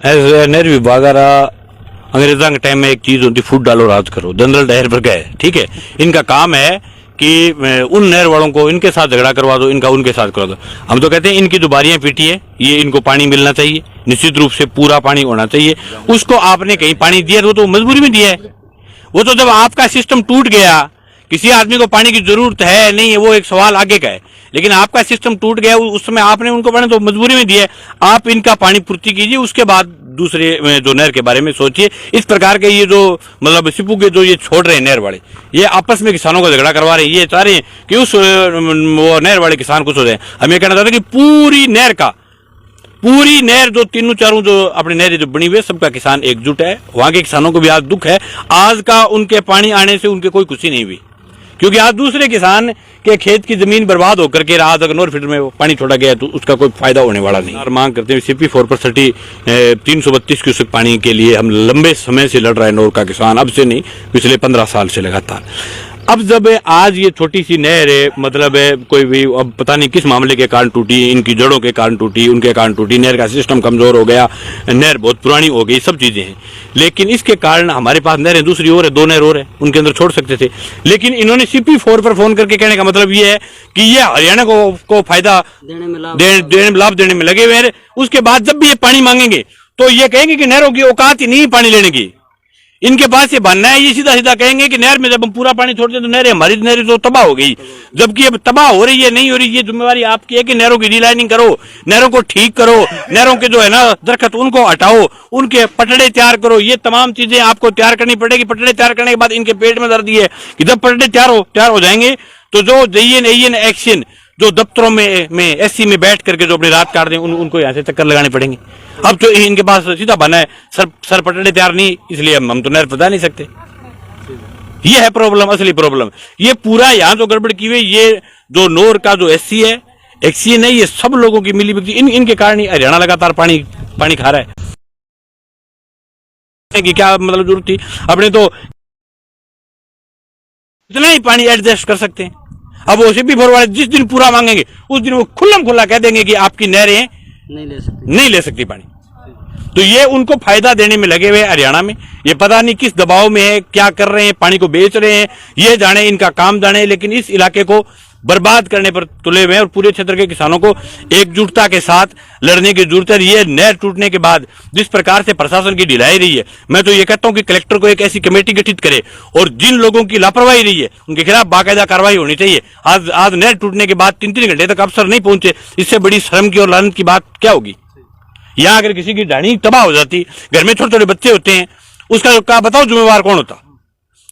नहर विभाग अंग्रेजा के टाइम में एक चीज होती, फूट डालो राज करो, जनरल डायर पर गए, ठीक है। इनका काम है कि उन नहर वालों को इनके साथ झगड़ा करवा दो, इनका उनके साथ करवा दो। हम तो कहते हैं इनकी जो बारियां पीटी है, ये इनको पानी मिलना चाहिए, निश्चित रूप से पूरा पानी होना चाहिए। उसको आपने कहीं पानी दिया, वो तो मजबूरी में दिया है। वो तो जब आपका सिस्टम टूट गया, किसी आदमी को पानी की जरूरत है नहीं है, वो एक सवाल आगे का है, लेकिन आपका सिस्टम टूट गया, उस समय आपने उनको पानी तो मजबूरी में दिया है। आप इनका पानी पूर्ति कीजिए, उसके बाद दूसरे जो नहर के बारे में सोचिए। इस प्रकार के ये जो मतलब सिपू के जो ये छोड़ रहे हैं नहर वाले, ये आपस में किसानों को झगड़ा करवा रहे हैं। ये चाह रहे हैं कि उस वो नहर वाले किसान कुछ हो जाए। हम ये कहना चाहते हैं कि पूरी नहर जो तीनों चारों जो अपनी नहरें जो बनी हुई है, सबका किसान एकजुट है। वहां के किसानों को भी आज दुख है, आज का उनके पानी आने से उनके कोई खुशी नहीं हुई, क्योंकि आज दूसरे किसान के खेत की जमीन बर्बाद होकर के आज अगर नोर फीडर में वो पानी छोड़ा गया तो उसका कोई फायदा होने वाला नहीं। और मांग करते हैं CP 4/30 332 क्यूसेक पानी के लिए हम लंबे समय से लड़ रहा है नोर का किसान, अब से नहीं, पिछले 15 साल से लगातार। अब जब आज ये छोटी सी नहर है, मतलब कोई भी अब पता नहीं किस मामले के कारण टूटी, इनकी जड़ों के कारण टूटी, उनके कारण टूटी, नहर का सिस्टम कमजोर हो गया, नहर बहुत पुरानी हो गई, सब चीजें हैं। लेकिन इसके कारण हमारे पास नहरें दूसरी और है, 2 नहर और है, उनके अंदर छोड़ सकते थे। लेकिन इन्होंने CP 4 पर फोन करके कहने का मतलब ये है कि ये हरियाणा को फायदा लाभ देने में लगे हुए हैं। उसके बाद जब भी ये पानी मांगेंगे तो ये कहेंगे कि नहरों की औकात ही नहीं पानी लेने की, इनके पास ये बनना है। ये सीधा सीधा कहेंगे कि नहर में जब हम पूरा पानी छोड़ते तो नहरें हमारी नहरें तो तबाह हो गई, जबकि अब तबाह हो रही है, नहीं हो रही। ये जिम्मेवारी आपकी है कि नहरों की रिलाइनिंग करो, नहरों को ठीक करो, नहरों के जो है ना दरख्त उनको हटाओ, उनके पटड़े तैयार करो। ये तमाम चीजें आपको तैयार करनी पड़ेगी। पटड़े तैयार करने के बाद इनके पेट में दर्द है कि जब पटड़े तैयार हो जाएंगे तो जो JN एक्शन जो दफ्तरों में SC में बैठ करके जो अपनी रात काट दें, उनको यहाँ से चक्कर लगाने पड़ेंगे। अब तो इनके पास सीधा बना है, सर पटड़े तैयार नहीं, इसलिए हम तो नहर बता नहीं सकते। ये है प्रॉब्लम, असली प्रॉब्लम। ये पूरा यहाँ जो गड़बड़ की हुई, ये जो नोर का जो SC है, XC नहीं, ये सब लोगों की मिली भगत, इनके कारण ही हरियाणा लगातार पानी खा रहा है। कि क्या मतलब जरूरत थी, अपने तो इतना ही पानी एडजस्ट कर सकते हैं। अब वो CP 4 वाले जिस दिन पूरा मांगेंगे उस दिन वो खुल्ला कह देंगे कि आपकी नहरें नहीं ले सकती पानी। तो ये उनको फायदा देने में लगे हुए हरियाणा में। ये पता नहीं किस दबाव में है, क्या कर रहे हैं, पानी को बेच रहे हैं, ये जाने, इनका काम जाने, लेकिन इस इलाके को बर्बाद करने पर तुले हुए हैं। और पूरे क्षेत्र के किसानों को एकजुटता के साथ लड़ने की जरूरत है। ये नहर टूटने के बाद जिस प्रकार से प्रशासन की ढिलाई रही है, मैं तो ये कहता हूं कि कलेक्टर को एक ऐसी कमेटी गठित करे और जिन लोगों की लापरवाही रही है उनके खिलाफ बाकायदा कार्रवाई होनी चाहिए। आज नहर टूटने के बाद 3-3 घंटे तक अफसर नहीं पहुंचे, इससे बड़ी शर्म की और लानत की बात क्या होगी। यहाँ अगर किसी की ढाणी तबाह हो जाती, घर में छोटे छोटे बच्चे होते हैं, उसका बताओ जिम्मेवार कौन होता।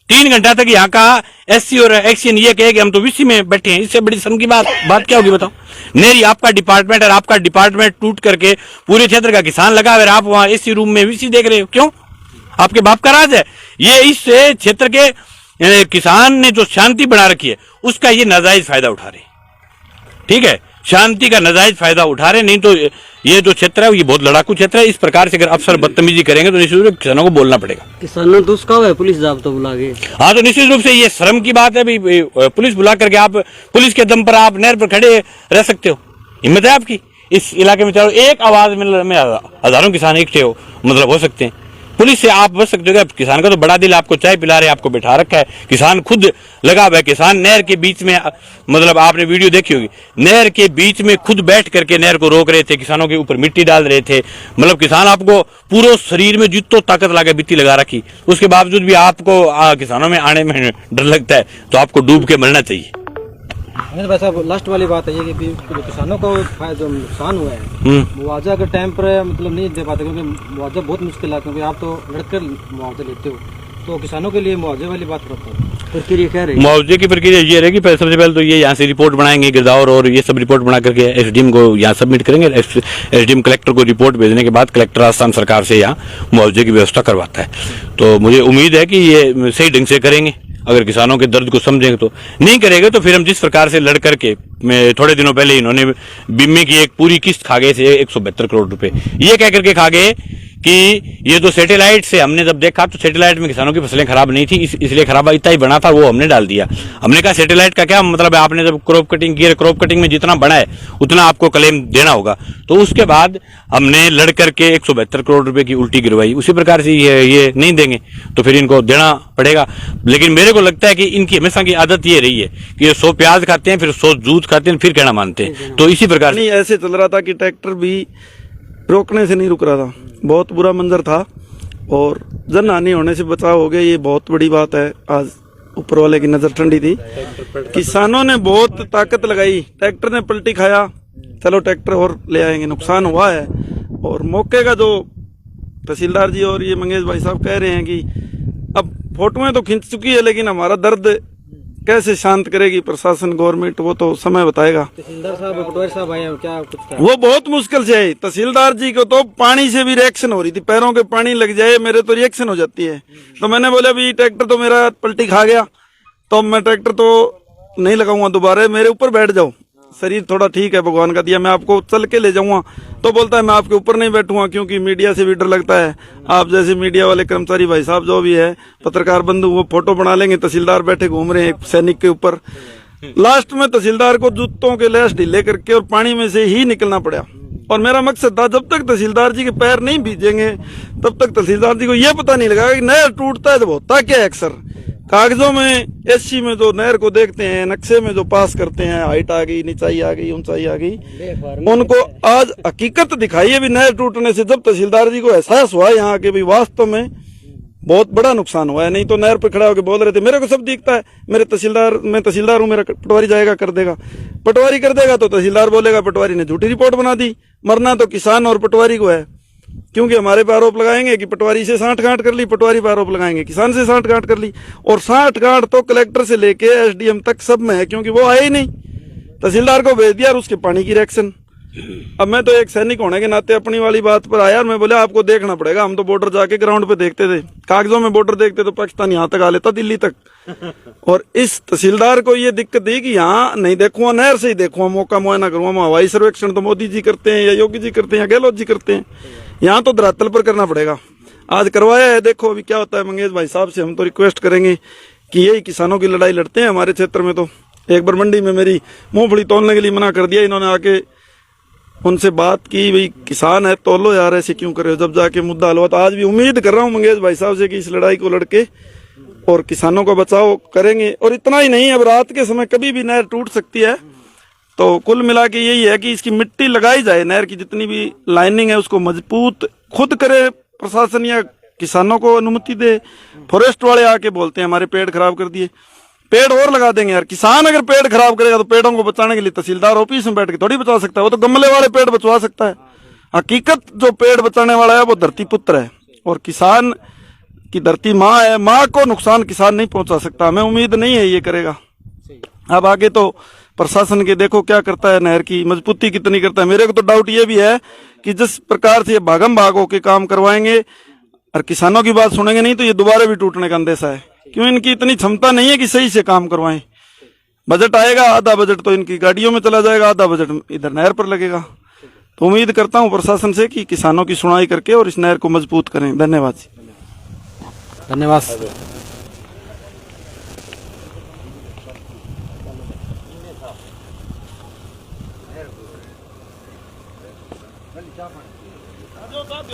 3 घंटा तक यहाँ का SC और एक्शन ये कहे कि हम तो VC में बैठे हैं, इससे बड़ी शर्म की बात क्या होगी बताओ। नहीं, आपका डिपार्टमेंट और आपका डिपार्टमेंट टूट करके पूरे क्षेत्र का किसान लगा हुआ, आप वहां SC रूम में VC देख रहे हो, क्यों? आपके बाप का राज है ये। इस क्षेत्र के किसान ने जो शांति बना रखी है उसका ये नाजायज फायदा उठा रहे, ठीक है, शांति का नाजायज फायदा उठा रहे। नहीं तो ये जो क्षेत्र है ये बहुत लड़ाकू क्षेत्र है। इस प्रकार से अगर अफसर बदतमीजी करेंगे तो निश्चित रूप से किसानों को बोलना पड़ेगा। किसानों तो उसका है पुलिस जाब तो बुला के, हाँ, तो निश्चित रूप से ये शर्म की बात है भाई। पुलिस बुला करके आप पुलिस के दम पर आप नहर पर खड़े रह सकते हो, हिम्मत है आपकी। इस इलाके में चारों एक आवाज में हजारों किसान इकट्ठे हो मतलब हो सकते हैं, पुलिस से आप बच सकते हो। किसान का तो बड़ा दिल, आपको चाय पिला रहे, आपको बैठा रखा है, किसान खुद लगा हुआ है। किसान नहर के बीच में, मतलब आपने वीडियो देखी होगी, नहर के बीच में खुद बैठ करके नहर को रोक रहे थे, किसानों के ऊपर मिट्टी डाल रहे थे। मतलब किसान आपको पूरे शरीर में जितो ताकत लगा बित्ती लगा रखी, उसके बावजूद भी आपको किसानों में आने में डर लगता है, तो आपको डूब के मरना चाहिए। वैसा लास्ट वाली बात है ये कि किसानों को जो नुकसान हुआ है मुआवजा के टाइम पर मतलब नहीं दे पाते, क्योंकि मुआवजा बहुत मुश्किल है, क्योंकि आप तो लड़कर मुआवजा लेते हो, तो किसानों के लिए मुआवजे वाली बात प्रक्रिया क्या रहेगी? मुआवजे की प्रक्रिया ये रहेगी, सबसे पहले तो ये यहाँ से रिपोर्ट बनाएंगे गिरदावर, और ये सब रिपोर्ट बना करके SDM को यहाँ सबमिट करेंगे। SDM कलेक्टर को रिपोर्ट भेजने के बाद कलेक्टर आसाम सरकार से यहाँ मुआवजे की व्यवस्था करवाता है। तो मुझे उम्मीद है कि ये सही ढंग से करेंगे। अगर किसानों के दर्द को समझेंगे तो, नहीं करेंगे तो फिर हम जिस प्रकार से लड़ करके, थोड़े दिनों पहले इन्होंने बीमे की एक पूरी किस्त खा गए थे 172 करोड़ रुपए, ये कह करके खा गए कि ये जो सैटेलाइट से हमने जब देखा तो सैटेलाइट में किसानों की फसलें खराब नहीं थी, इसलिए खराब इतना ही बना था, वो हमने डाल दिया। हमने कहा सैटेलाइट का क्या मतलब है, आपने जब क्रॉप कटिंग की, क्रॉप कटिंग में जितना बड़ा है उतना आपको क्लेम देना होगा। तो उसके बाद हमने लड़ करके 172 करोड़ रुपए की उल्टी गिरवाई। उसी प्रकार से ये नहीं देंगे तो फिर इनको देना पड़ेगा। लेकिन मेरे को लगता है कि इनकी हमेशा की आदत ये रही है कि ये 100 प्याज खाते हैं, फिर 100 जूत खाते हैं, फिर कहना मानते हैं। तो इसी प्रकार नहीं, ऐसे चल रहा था कि ट्रैक्टर भी रोकने से नहीं रुक रहा था, बहुत बुरा मंजर था और जन हानि होने से बचाव हो गया। ये बहुत बड़ी बात है। आज ऊपर वाले की नजर ठंडी थी, किसानों ने बहुत ताकत लगाई, ट्रैक्टर ने पलटी खाया, चलो ट्रैक्टर और ले आएंगे, नुकसान हुआ है। और मौके का जो तहसीलदार जी और ये मंगेश भाई साहब कह रहे हैं कि अब फोटोएं तो खींच चुकी है, लेकिन हमारा दर्द कैसे शांत करेगी प्रशासन, गवर्नमेंट, वो तो समय बताएगा। तहसीलदार साहब, पटवारी साहब आए हैं, क्या कुछ कहा? वो बहुत मुश्किल से है। तहसीलदार जी को तो पानी से भी रिएक्शन हो रही थी, पैरों के पानी लग जाए मेरे तो रिएक्शन हो जाती है। तो मैंने बोला भी ट्रैक्टर तो मेरा पलटी खा गया, तो मैं ट्रैक्टर तो नहीं लगाऊंगा दोबारा, मेरे ऊपर बैठ जाओ, शरीर थोड़ा ठीक है, भगवान का दिया, मैं आपको चल के ले जाऊंगा। तो बोलता है मैं आपके ऊपर नहीं बैठूंगा, क्योंकि मीडिया से भी डर लगता है। आप जैसे मीडिया वाले कर्मचारी भाई साहब जो भी है, पत्रकार बंधु, वो फोटो बना लेंगे, तहसीलदार बैठे घूम रहे हैं एक सैनिक के ऊपर। लास्ट में तहसीलदार को जूतों के लेस ढीले करके और पानी में से ही निकलना पड़ा। और मेरा मकसद था, जब तक तहसीलदार जी के पैर नहीं भीजेंगे तब तक तहसीलदार जी को यह पता नहीं लगा कि नहर टूटता है तो होता क्या है। अक्सर कागजों में, एससी में जो नहर को देखते हैं, नक्शे में जो पास करते हैं, हाइट आ गई, निचाई आ गई, ऊंचाई आ गई, उनको आज हकीकत दिखाई है भी नहर टूटने से। जब तहसीलदार जी को एहसास हुआ यहाँ के भी वास्तव में बहुत बड़ा नुकसान हुआ है, नहीं तो नहर पर खड़ा होकर बोल रहे थे मेरे को सब दिखता है, मेरे तहसीलदार, मैं तहसीलदार हूँ, मेरा पटवारी जाएगा कर देगा। पटवारी कर देगा तो तहसीलदार बोलेगा पटवारी ने झूठी रिपोर्ट बना दी। मरना तो किसान और पटवारी को है, क्योंकि हमारे पे आरोप लगाएंगे कि पटवारी से सांठ-गांठ कर ली, पटवारी पे आरोप लगाएंगे किसान से सांठ-गांठ कर ली। और सांठ-गांठ तो कलेक्टर से लेके एसडीएम तक सब में है, क्योंकि वो आए ही नहीं, तहसीलदार को भेज दिया और उसके पानी की रिएक्शन। अब मैं तो एक सैनिक होने के नाते अपनी वाली बात पर आया और मैं बोला आपको देखना पड़ेगा। हम तो बॉर्डर जाके ग्राउंड पे देखते थे, कागजों में बॉर्डर देखते तो पाकिस्तान यहाँ तक आ लेता, दिल्ली तक। और इस तहसीलदार को ये दिक्कत थी कि यहाँ नहीं देखूंगा, नहर से ही देखूंगा, मौका मुआयना करूंगा। हवाई सर्वेक्षण तो मोदी जी करते हैं या योगी जी करते हैं या गहलोत जी करते हैं, यहाँ तो धरातल पर करना पड़ेगा। आज करवाया है, देखो अभी क्या होता है। मंगेश भाई साहब से हम तो रिक्वेस्ट करेंगे कि यही किसानों की लड़ाई लड़ते हैं हमारे क्षेत्र में। तो एक बार मंडी में मेरी मूंगफली तोलने के लिए मना कर दिया, इन्होंने आके उनसे बात की, भाई किसान है तोलो यार, ऐसे क्यों कर रहे हो। जब जाके मुद्दा हल हुआ, तो आज भी उम्मीद कर रहा हूँ मंगेश भाई साहब से कि इस लड़ाई को लड़के और किसानों का बचाव करेंगे। और इतना ही नहीं, अब रात के समय कभी भी नहर टूट सकती है। तो कुल मिला के यही है कि इसकी मिट्टी लगाई जाए, नहर की जितनी भी लाइनिंग है उसको मजबूत खुद करे प्रशासन या किसानों को अनुमति दे। फॉरेस्ट वाले आके बोलते हैं हमारे पेड़ खराब कर दिए, पेड़ और लगा देंगे यार। किसान अगर पेड़ खराब करेगा तो पेड़ों को बचाने के लिए तहसीलदार ऑफिस में बैठ के थोड़ी बचा सकता है, वो तो गमले वाले पेड़ बचवा सकता है। हकीकत जो पेड़ बचाने वाला है वो धरती पुत्र है और किसान की धरती माँ है। माँ को नुकसान किसान नहीं पहुंचा सकता, हमें उम्मीद नहीं है ये करेगा। अब आगे तो प्रशासन के देखो क्या करता है, नहर की मजबूती कितनी करता है। मेरे को तो डाउट ये भी है कि जिस प्रकार से ये भागम भाग होके काम करवाएंगे और किसानों की बात सुनेंगे नहीं तो ये दोबारा भी टूटने का अंदेशा है, क्यों इनकी इतनी क्षमता नहीं है कि सही से काम करवाएं। बजट आएगा, आधा बजट तो इनकी गाड़ियों में चला जाएगा, आधा बजट इधर नहर पर लगेगा। तो उम्मीद करता हूं प्रशासन से कि किसानों की सुनवाई करके और इस नहर को मजबूत करें। धन्यवाद जी। धन्यवाद। आजो साहब,